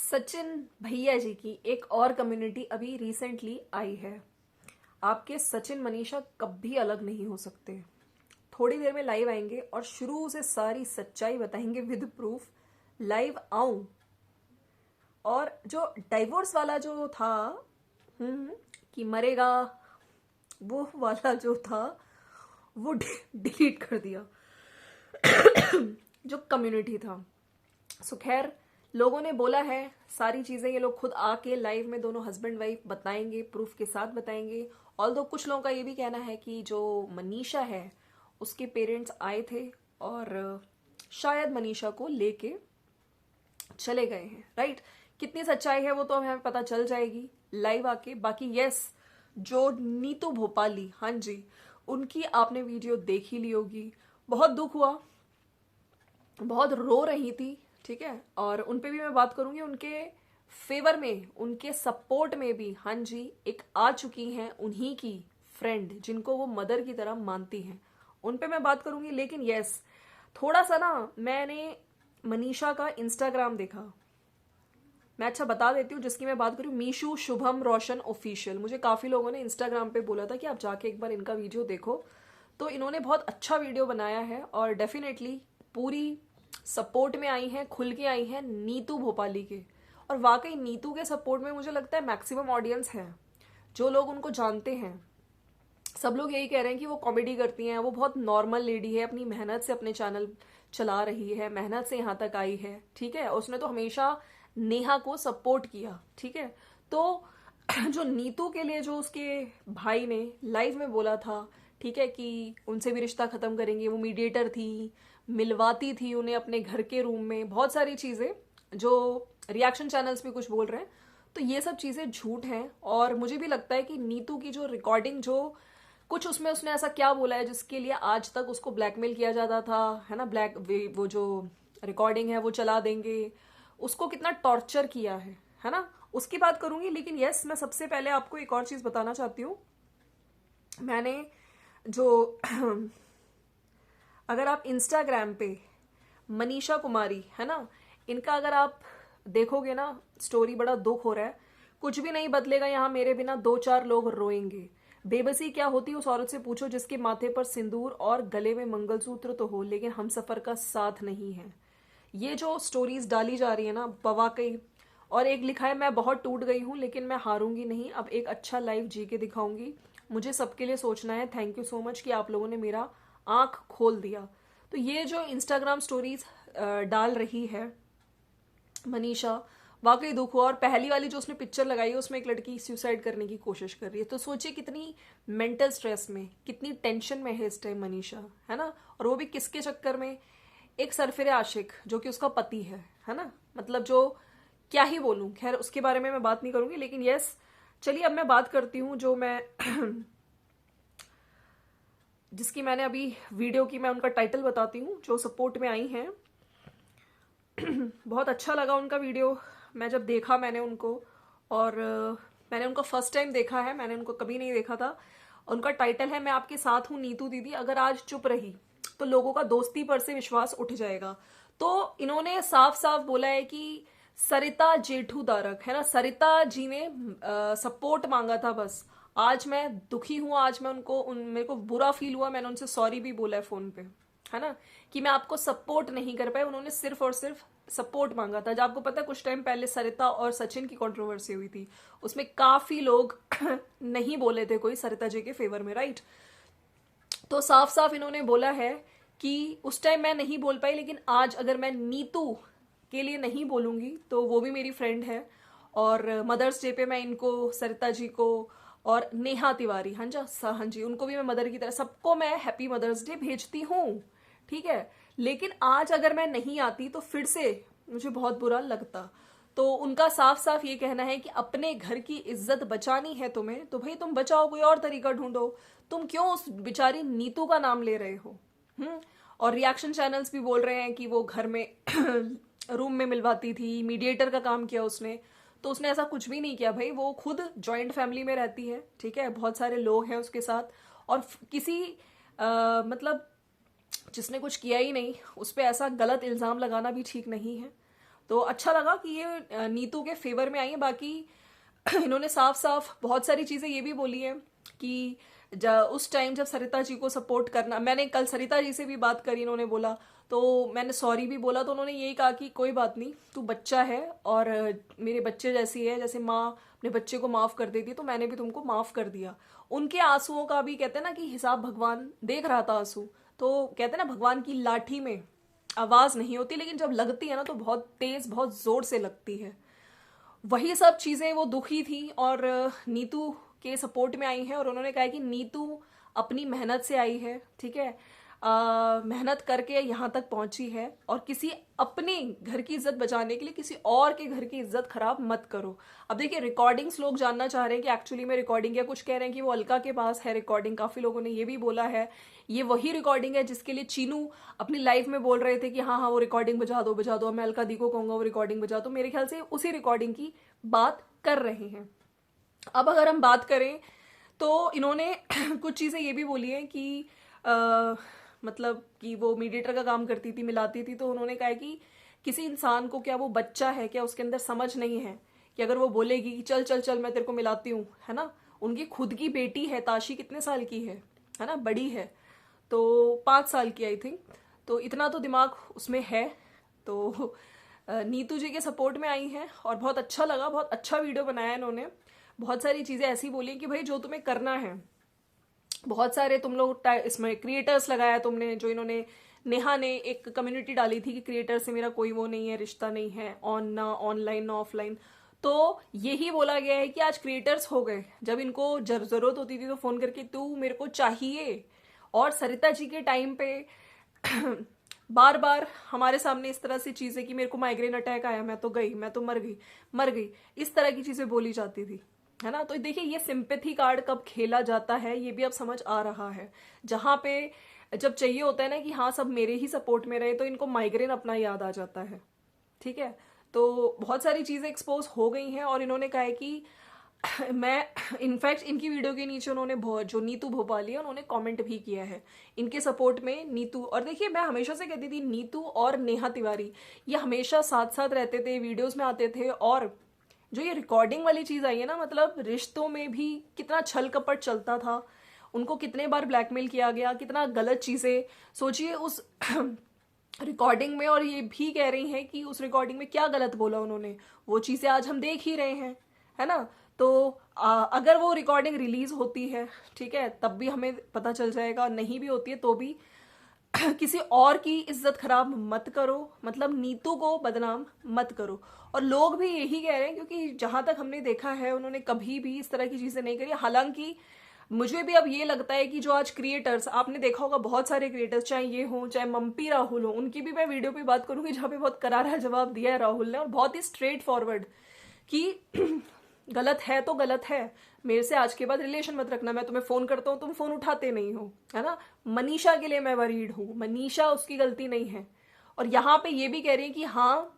सचिन भैया जी की एक और कम्युनिटी अभी रिसेंटली आई है। आपके सचिन मनीषा कभी अलग नहीं हो सकते। थोड़ी देर में लाइव आएंगे और शुरू से सारी सच्चाई बताएंगे विद प्रूफ। लाइव आऊं और जो डाइवोर्स वाला जो था, कि मरेगा, वो वाला जो था वो डिलीट कर दिया। जो कम्युनिटी था, सो खैर, लोगों ने बोला है सारी चीजें ये लोग खुद आके लाइव में दोनों हस्बैंड वाइफ बताएंगे, प्रूफ के साथ बताएंगे। ऑल्दो कुछ लोगों का ये भी कहना है कि जो मनीषा है उसके पेरेंट्स आए थे और शायद मनीषा को लेके चले गए हैं। राइट? कितनी सच्चाई है वो तो हमें पता चल जाएगी लाइव आके। बाकी यस, जो नीतू भोपाली, हाँ जी, उनकी आपने वीडियो देख ही ली होगी। बहुत दुख हुआ, बहुत रो रही थी, ठीक है। और उन पे भी मैं बात करूंगी, उनके फेवर में, उनके सपोर्ट में भी, हाँ जी, एक आ चुकी हैं उन्हीं की फ्रेंड जिनको वो मदर की तरह मानती हैं। उन पे मैं बात करूंगी। लेकिन यस, थोड़ा सा ना, मैंने मनीषा का इंस्टाग्राम देखा। मैं अच्छा बता देती हूँ जिसकी मैं बात करूँ, मीशू शुभम रोशन ऑफिशियल। मुझे काफ़ी लोगों ने इंस्टाग्राम पे बोला था कि आप जाके एक बार इनका वीडियो देखो। तो इन्होंने बहुत अच्छा वीडियो बनाया है और डेफिनेटली पूरी सपोर्ट में आई हैं, खुल के आई हैं नीतू भोपाली के। और वाकई नीतू के सपोर्ट में मुझे लगता है मैक्सिमम ऑडियंस है। जो लोग उनको जानते हैं सब लोग यही कह रहे हैं कि वो कॉमेडी करती हैं, वो बहुत नॉर्मल लेडी है, अपनी मेहनत से अपने चैनल चला रही है, मेहनत से यहाँ तक आई है, ठीक है। उसने तो हमेशा नेहा को सपोर्ट किया, ठीक है। तो जो नीतू के लिए जो उसके भाई ने लाइव में बोला था, ठीक है, कि उनसे भी रिश्ता खत्म करेंगे, वो मीडिएटर थी, मिलवाती थी उन्हें अपने घर के रूम में, बहुत सारी चीजें जो रिएक्शन चैनल्स भी कुछ बोल रहे हैं, तो ये सब चीजें झूठ हैं। और मुझे भी लगता है कि नीतू की जो रिकॉर्डिंग, जो कुछ उसमें उसने ऐसा क्या बोला है जिसके लिए आज तक उसको ब्लैकमेल किया जाता था, है ना, वो जो रिकॉर्डिंग है वो चला देंगे, उसको कितना टॉर्चर किया है ना, उसकी बात करूंगी। लेकिन यस, मैं सबसे पहले आपको एक और चीज बताना चाहती हूँ। मैंने जो अगर आप इंस्टाग्राम पे मनीषा कुमारी, है ना, इनका अगर आप देखोगे ना स्टोरी, बड़ा दुख हो रहा है। कुछ भी नहीं बदलेगा यहाँ मेरे बिना, दो चार लोग रोएंगे। बेबसी क्या होती है उस औरत से पूछो जिसके माथे पर सिंदूर और गले में मंगलसूत्र तो हो लेकिन हम सफर का साथ नहीं है। ये जो स्टोरीज डाली जा रही है ना, बवाकई। और एक लिखा है, मैं बहुत टूट गई हूँ लेकिन मैं हारूंगी नहीं, अब एक अच्छा लाइफ जी के दिखाऊंगी। मुझे सबके लिए सोचना है। थैंक यू सो मच कि आप लोगों ने मेरा आंख खोल दिया। तो ये जो इंस्टाग्राम स्टोरीज डाल रही है मनीषा, वाकई दुख हुआ। और पहली वाली जो उसने पिक्चर लगाई है उसमें एक लड़की सुसाइड करने की कोशिश कर रही है। तो सोचिए कितनी मेंटल स्ट्रेस में, कितनी टेंशन में है इस टाइम मनीषा, है ना। और वो भी किसके चक्कर में? एक सरफिरे आशिक जो कि उसका पति है ना। मतलब जो, क्या ही बोलूं, खैर उसके बारे में मैं बात नहीं करूंगी। लेकिन यस, चलिए अब मैं बात करती हूँ जो मैं जिसकी मैंने अभी वीडियो की, मैं उनका टाइटल बताती हूँ जो सपोर्ट में आई हैं। बहुत अच्छा लगा उनका वीडियो। मैं जब देखा मैंने उनको, और मैंने उनको फर्स्ट टाइम देखा है, मैंने उनको कभी नहीं देखा था। उनका टाइटल है, मैं आपके साथ हूँ नीतू दीदी, अगर आज चुप रही तो लोगों का दोस्ती पर से विश्वास उठ जाएगा। तो इन्होंने साफ साफ बोला है कि सरिता जेठू दारक, है ना, सरिता जी ने सपोर्ट मांगा था बस। आज मैं दुखी हूं, आज मैं मेरे को बुरा फील हुआ, मैंने उनसे सॉरी भी बोला है फोन पे, है ना, कि मैं आपको सपोर्ट नहीं कर पाई। उन्होंने सिर्फ और सिर्फ सपोर्ट मांगा था। जब आपको पता है कुछ टाइम पहले सरिता और सचिन की कंट्रोवर्सी हुई थी, उसमें काफी लोग नहीं बोले थे कोई सरिता जी के फेवर में, राइट। तो साफ साफ इन्होंने बोला है कि उस टाइम मैं नहीं बोल पाई, लेकिन आज अगर मैं नीतू के लिए नहीं बोलूंगी तो वो भी मेरी फ्रेंड है। और मदर्स डे पे मैं इनको, सरिता जी को और नेहा तिवारी, हाँ जी, उनको भी मैं मदर की तरह, सबको मैं हैप्पी मदर्स डे भेजती हूँ, ठीक है। लेकिन आज अगर मैं नहीं आती तो फिर से मुझे बहुत बुरा लगता। तो उनका साफ साफ ये कहना है कि अपने घर की इज्जत बचानी है तुम्हें तो भाई तुम बचाओ, कोई और तरीका ढूंढो। तुम क्यों उस बेचारी नीतू का नाम ले रहे हो? और रिएक्शन चैनल्स भी बोल रहे हैं कि वो घर में रूम में मिलवाती थी, मीडिएटर का काम किया उसने। तो उसने ऐसा कुछ भी नहीं किया भाई, वो खुद जॉइंट फैमिली में रहती है, ठीक है, बहुत सारे लोग हैं उसके साथ। और किसी मतलब जिसने कुछ किया ही नहीं उस पर ऐसा गलत इल्जाम लगाना भी ठीक नहीं है। तो अच्छा लगा कि ये नीतू के फेवर में आई है। बाकी इन्होंने साफ साफ बहुत सारी चीजें ये भी बोली है कि उस टाइम जब सरिता जी को सपोर्ट करना, मैंने कल सरिता जी से भी बात करी, इन्होंने बोला तो मैंने सॉरी भी बोला, तो उन्होंने यही कहा कि कोई बात नहीं, तू बच्चा है और मेरे बच्चे जैसी है, जैसे माँ अपने बच्चे को माफ कर देती है तो मैंने भी तुमको माफ कर दिया। उनके आंसुओं का भी कहते हैं ना कि हिसाब भगवान देख रहा था आंसू, तो कहते हैं ना भगवान की लाठी में आवाज नहीं होती, लेकिन जब लगती है ना तो बहुत तेज बहुत जोर से लगती है। वही सब चीजें वो दुखी थी और नीतू के सपोर्ट में आई हैं, और उन्होंने कहा है कि नीतू अपनी मेहनत से आई है, ठीक है, मेहनत करके यहाँ तक पहुंची है, और किसी अपने घर की इज्जत बचाने के लिए किसी और के घर की इज्जत खराब मत करो। अब देखिए रिकॉर्डिंग्स लोग जानना चाह रहे हैं कि एक्चुअली में रिकॉर्डिंग, या कुछ कह रहे हैं कि वो अलका के पास है रिकॉर्डिंग, काफी लोगों ने ये भी बोला है ये वही रिकॉर्डिंग है जिसके लिए चीनू अपनी लाइफ में बोल रहे थे कि हाँ हाँ वो रिकॉर्डिंग बजा दो, मैं अलका दी को कहूंगा वो रिकॉर्डिंग बजा दो। मेरे ख्याल से उसी रिकॉर्डिंग की बात कर रहे हैं। अब अगर हम बात करें तो इन्होंने कुछ चीजें ये भी बोली है कि मतलब कि वो मीडिएटर का काम करती थी, मिलाती थी, तो उन्होंने कहा है कि किसी इंसान को क्या वो बच्चा है, क्या उसके अंदर समझ नहीं है कि अगर वो बोलेगी कि चल चल चल मैं तेरे को मिलाती हूँ, है ना। उनकी खुद की बेटी है ताशी, कितने साल की है ना, बड़ी है, तो 5 साल की आई थिंक, तो इतना तो दिमाग उसमें है। तो नीतू जी के सपोर्ट में आई हैं और बहुत अच्छा लगा, बहुत अच्छा वीडियो बनाया इन्होंने। बहुत सारी चीजें ऐसी बोली कि भाई जो तुम्हें करना है, बहुत सारे तुम लोग इसमें क्रिएटर्स लगाया तुमने, जो इन्होंने नेहा ने एक कम्युनिटी डाली थी कि क्रिएटर से मेरा कोई वो नहीं है, रिश्ता नहीं है, ना ऑनलाइन ना ऑफलाइन। तो यही बोला गया है कि आज क्रिएटर्स हो गए, जब इनको जरूरत होती थी तो फोन करके तू मेरे को चाहिए। और सरिता जी के टाइम पे बार बार हमारे सामने इस तरह से चीजें कि मेरे को माइग्रेन अटैक आया, मैं तो गई, मैं तो मर गई, इस तरह की चीजें बोली जाती थी, है ना। तो देखिए ये सिंपैथी कार्ड कब खेला जाता है ये भी अब समझ आ रहा है। जहां पे जब चाहिए होता है ना कि हाँ सब मेरे ही सपोर्ट में रहे, तो इनको माइग्रेन अपना याद आ जाता है, ठीक है। तो बहुत सारी चीजें एक्सपोज हो गई हैं और इन्होंने कहा है कि मैं इनफैक्ट इनकी वीडियो के नीचे उन्होंने जो नीतू भोपाली है उन्होंने कमेंट भी किया है इनके सपोर्ट में। नीतू, और देखिए मैं हमेशा से कहती थी नीतू और नेहा तिवारी ये हमेशा साथ साथ रहते थे, वीडियोस में आते थे, और जो ये रिकॉर्डिंग वाली चीज आई है ना, मतलब रिश्तों में भी कितना छल कपट चलता था, उनको कितने बार ब्लैकमेल किया गया, कितना गलत चीजें सोचिए उस रिकॉर्डिंग में, और ये भी कह रही हैं कि उस रिकॉर्डिंग में क्या गलत बोला उन्होंने, वो चीजें आज हम देख ही रहे हैं, है ना। तो अगर वो रिकॉर्डिंग रिलीज होती है, ठीक है, तब भी हमें पता चल जाएगा, नहीं भी होती है तो भी किसी और की इज्जत खराब मत करो, मतलब नीतू को बदनाम मत करो। और लोग भी यही कह रहे हैं, क्योंकि जहां तक हमने देखा है उन्होंने कभी भी इस तरह की चीजें नहीं करी। हालांकि मुझे भी अब ये लगता है कि जो आज क्रिएटर्स, आपने देखा होगा बहुत सारे क्रिएटर्स, चाहे ये हो चाहे मम्पी राहुल हो, उनकी भी मैं वीडियो पे बात करूंगी जहां पे बहुत करारा जवाब दिया है राहुल ने, और बहुत ही स्ट्रेट फॉरवर्ड कि गलत है तो गलत है, मेरे से आज के बाद रिलेशन मत रखना, मैं तुम्हें फोन करता हूँ तुम फोन उठाते नहीं हो, है ना। मनीषा के लिए मैं वरीड हूँ, मनीषा उसकी गलती नहीं है, और यहाँ पे ये भी कह रही है कि हाँ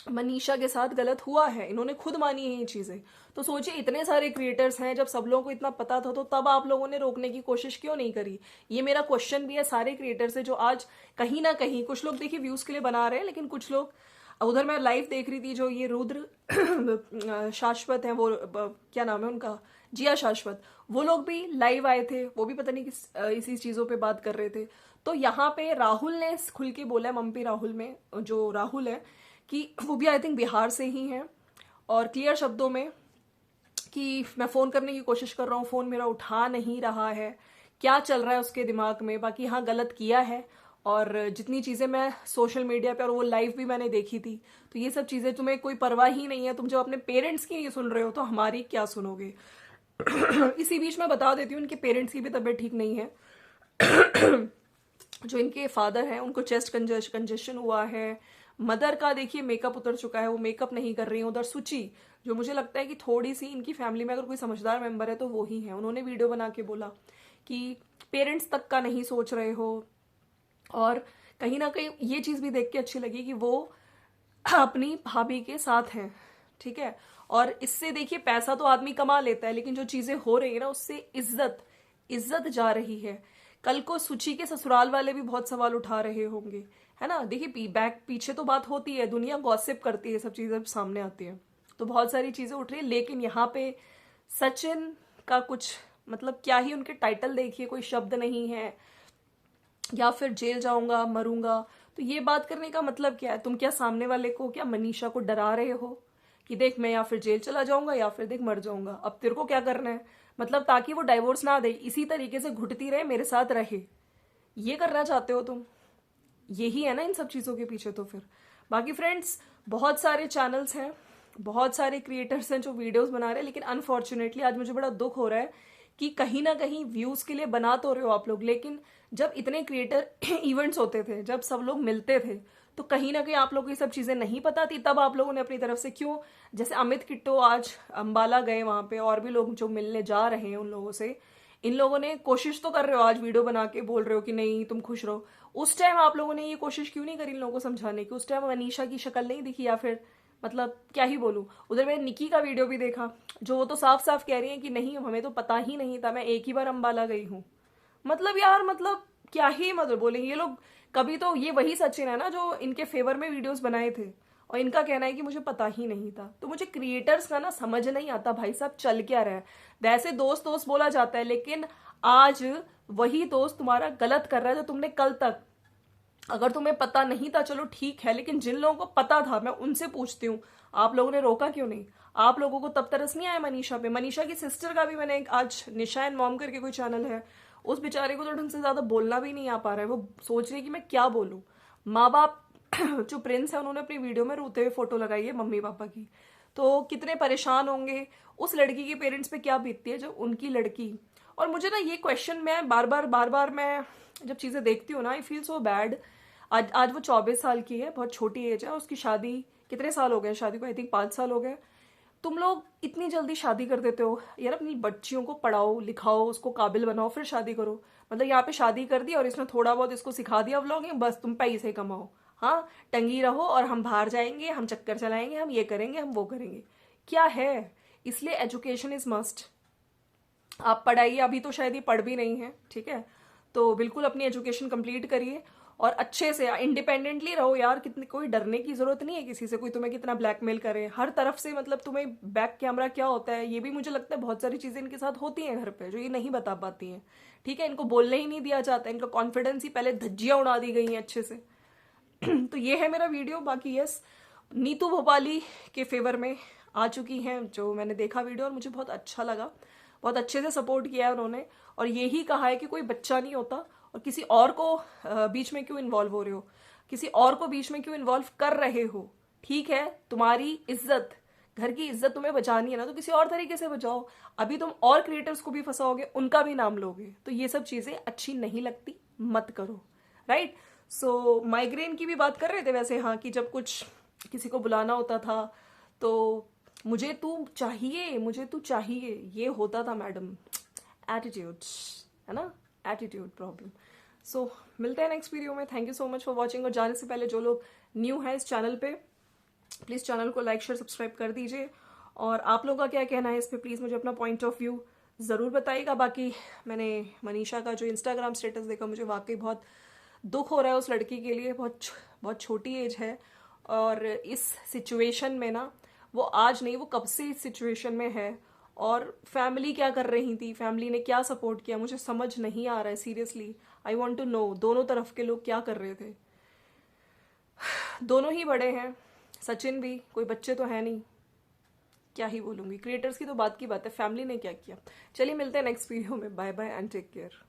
मनीषा के साथ गलत हुआ है, इन्होंने खुद मानी है ये चीजें। तो सोचिए इतने सारे क्रिएटर्स हैं, जब सब लोगों को इतना पता था तो तब आप लोगों ने रोकने की कोशिश क्यों नहीं करी। ये मेरा क्वेश्चन भी है सारे क्रिएटर्स से, जो आज कहीं ना कहीं, कुछ लोग देखिए व्यूज के लिए बना रहे हैं, लेकिन कुछ लोग, उधर मैं लाइव देख रही थी, जो ये रुद्र शाश्वत है, वो क्या नाम है उनका, जिया शाश्वत, वो लोग भी लाइव आए थे, वो भी पता नहीं किस इसी चीजों पे बात कर रहे थे। तो यहाँ पे राहुल ने खुल के बोला है, मम्पी राहुल में जो राहुल है, कि वो भी आई थिंक बिहार से ही हैं, और क्लियर शब्दों में कि मैं फोन करने की कोशिश कर रहा हूँ, फोन मेरा उठा नहीं रहा है, क्या चल रहा है उसके दिमाग में। बाकी हाँ गलत किया है, और जितनी चीजें मैं सोशल मीडिया पे, और वो लाइव भी मैंने देखी थी, तो ये सब चीजें तुम्हें कोई परवाह ही नहीं है, तुम जब अपने पेरेंट्स की नहीं सुन रहे हो तो हमारी क्या सुनोगे। इसी बीच में बता देती हूँ, इनके पेरेंट्स की भी तबीयत ठीक नहीं है। जो इनके फादर हैं उनको चेस्ट कंजेशन हुआ है, मदर का देखिए मेकअप उतर चुका है, वो मेकअप नहीं कर रही है। उधर सुची, जो मुझे लगता है कि थोड़ी सी इनकी फैमिली में अगर कोई समझदार मेंबर है तो वो ही है, उन्होंने वीडियो बना के बोला कि पेरेंट्स तक का नहीं सोच रहे हो। और कहीं ना कहीं ये चीज भी देख के अच्छी लगी कि वो अपनी भाभी के साथ हैं, ठीक है। और इससे देखिए पैसा तो आदमी कमा लेता है, लेकिन जो चीजें हो रही है ना उससे इज्जत जा रही है। कल को सुची के ससुराल वाले भी बहुत सवाल उठा रहे होंगे, है ना। देखिए बैक पीछे तो बात होती है, दुनिया गॉसिप करती है, सब चीजें सामने आती है, तो बहुत सारी चीजें उठ रही है। लेकिन यहाँ पे सचिन का कुछ मतलब क्या ही उनके टाइटल देखिए, कोई शब्द नहीं है या फिर जेल जाऊंगा मरूंगा, तो ये बात करने का मतलब क्या है? तुम क्या सामने वाले को, क्या मनीषा को डरा रहे हो कि देख मैं या फिर जेल चला जाऊंगा या फिर देख मर जाऊंगा, अब तेरे को क्या करना है? मतलब ताकि वो डाइवोर्स ना दे, इसी तरीके से घुटती रहे, मेरे साथ रहे, ये करना चाहते हो तुम? यही है ना इन सब चीजों के पीछे। तो फिर बाकी फ्रेंड्स, बहुत सारे चैनल्स हैं, बहुत सारे क्रिएटर्स हैं जो वीडियोस बना रहे हैं, लेकिन अनफॉर्चुनेटली आज मुझे बड़ा दुख हो रहा है कि कहीं ना कहीं व्यूज के लिए बना तो रहे हो आप लोग, लेकिन जब इतने क्रिएटर इवेंट्स होते थे, जब सब लोग मिलते थे, तो कहीं ना कहीं आप लोगों को ये सब चीजें नहीं पता थी, तब आप लोगों ने अपनी तरफ से क्यों, जैसे अमित किट्टो आज अंबाला गए, वहां पे और भी लोग जो मिलने जा रहे हैं उन लोगों से, इन लोगों ने कोशिश तो कर रहे हो, आज वीडियो बना के बोल रहे हो कि नहीं तुम खुश रहो। उस टाइम आप लोगों ने ये कोशिश क्यों नहीं करी इन लोगों को समझाने की? उस टाइम मनीषा की शक्ल नहीं दिखी, या फिर मतलब क्या ही बोलूं। उधर मैंने निकी का वीडियो भी देखा, जो वो तो साफ साफ कह रही है कि नहीं हमें तो पता ही नहीं था, मैं एक ही बार अंबाला गई हूँ। मतलब यार, मतलब क्या ही मतलब बोलेंगे ये लोग। कभी तो ये वही सचिन है ना जो इनके फेवर में वीडियोस बनाए थे, और इनका कहना है कि मुझे पता ही नहीं था। तो मुझे क्रिएटर्स का ना समझ नहीं आता भाई साहब, चल क्या रहा है? वैसे दोस्त दोस्त बोला जाता है, लेकिन आज वही दोस्त तुम्हारा गलत कर रहा है जो तुमने कल तक, अगर तुम्हें पता नहीं था चलो ठीक है, लेकिन जिन लोगों को पता था मैं उनसे पूछती हूँ, आप लोगों ने रोका क्यों नहीं? आप लोगों को तब तरस नहीं आया मनीषा पे? मनीषा की सिस्टर का भी मैंने आज निशा एंड मॉम करके कोई चैनल है, उस बेचारे को तो ढंग से ज्यादा बोलना भी नहीं आ पा रहा है, वो सोच रही है कि मैं क्या बोलूं। माँ बाप जो प्रिंस है उन्होंने अपनी वीडियो में रोते हुए फोटो लगाई है मम्मी पापा की, तो कितने परेशान होंगे उस लड़की के पेरेंट्स पे, क्या बीतती है जो उनकी लड़की। और मुझे ना ये क्वेश्चन मैं बार बार मैं जब चीजें देखती हूँ ना, आई फील सो बैड। आज वो 24 साल की है, बहुत छोटी एज है, उसकी शादी कितने साल हो गए शादी को? आई थिंक 5 साल हो गए। तुम लोग इतनी जल्दी शादी कर देते हो यार, अपनी बच्चियों को पढ़ाओ लिखाओ, उसको काबिल बनाओ, फिर शादी करो। मतलब यहाँ पे शादी कर दी और इसने थोड़ा बहुत इसको सिखा दिया व्लॉगिंग, बस तुम पैसे कमाओ, हाँ टंगी रहो, और हम बाहर जाएंगे, हम चक्कर चलाएंगे, हम ये करेंगे, हम वो करेंगे। क्या है? इसलिए एजुकेशन इज मस्ट। आप पढ़ाइए, अभी तो शायद ये पढ़ भी नहीं है, ठीक है, तो बिल्कुल अपनी एजुकेशन कंप्लीट करिए और अच्छे से इंडिपेंडेंटली रहो यार। कितनी कोई डरने की जरूरत नहीं है किसी से, कोई तुम्हें कितना ब्लैकमेल करे हर तरफ से। मतलब तुम्हें बैक कैमरा क्या होता है ये भी मुझे लगता है बहुत सारी चीजें इनके साथ होती हैं घर पे जो ये नहीं बता पाती हैं, ठीक है। इनको बोलने ही नहीं दिया जाता, इनका कॉन्फिडेंस ही पहले धज्जियां उड़ा दी गई हैं अच्छे से। तो ये है मेरा वीडियो। बाकी यस, नीतू भोपाली के फेवर में आ चुकी हैं, जो मैंने देखा वीडियो और मुझे बहुत अच्छा लगा, बहुत अच्छे से सपोर्ट किया है उन्होंने, और यही कहा है कि कोई बच्चा नहीं होता, और किसी और को बीच में क्यों इन्वॉल्व हो रहे हो, किसी और को बीच में क्यों इन्वॉल्व कर रहे हो? ठीक है, तुम्हारी इज्जत, घर की इज्जत तुम्हें बचानी है ना, तो किसी और तरीके से बचाओ। अभी तुम और क्रिएटर्स को भी फंसाओगे, उनका भी नाम लोगे, तो ये सब चीजें अच्छी नहीं लगती, मत करो, राइट। सो माइग्रेन की भी बात कर रहे थे वैसे, हाँ, कि जब कुछ किसी को बुलाना होता था तो मुझे तू चाहिए, मुझे तू चाहिए, ये होता था मैडम। एटीट्यूड है ना, एटीट्यूड प्रॉब्लम। सो मिलते हैं नेक्स्ट वीडियो में। Thank you so much for watching. और जाने से पहले जो लोग न्यू है इस चैनल पे, प्लीज़ चैनल को लाइक शेयर सब्सक्राइब कर दीजिए, और आप लोगों का क्या कहना है इस पर प्लीज़ मुझे अपना पॉइंट ऑफ व्यू ज़रूर बताइएगा। बाकी मैंने मनीषा का जो इंस्टाग्राम स्टेटस देखा, मुझे वाकई बहुत दुख हो रहा है उस लड़की के लिए, बहुत बहुत छोटी एज है, और इस सिचुएशन में ना, वो आज नहीं, वो कब से इस सिचुएशन में है, और फैमिली क्या कर रही थी, फैमिली ने क्या सपोर्ट किया, मुझे समझ नहीं आ रहा है seriously. I want to know दोनों तरफ के लोग क्या कर रहे थे। दोनों ही बड़े हैं, सचिन भी, कोई बच्चे तो है नहीं, क्या ही बोलूंगी। क्रिएटर्स की तो बात की बात है, फैमिली ने क्या किया। चलिए मिलते हैं नेक्स्ट वीडियो में, bye bye and take care.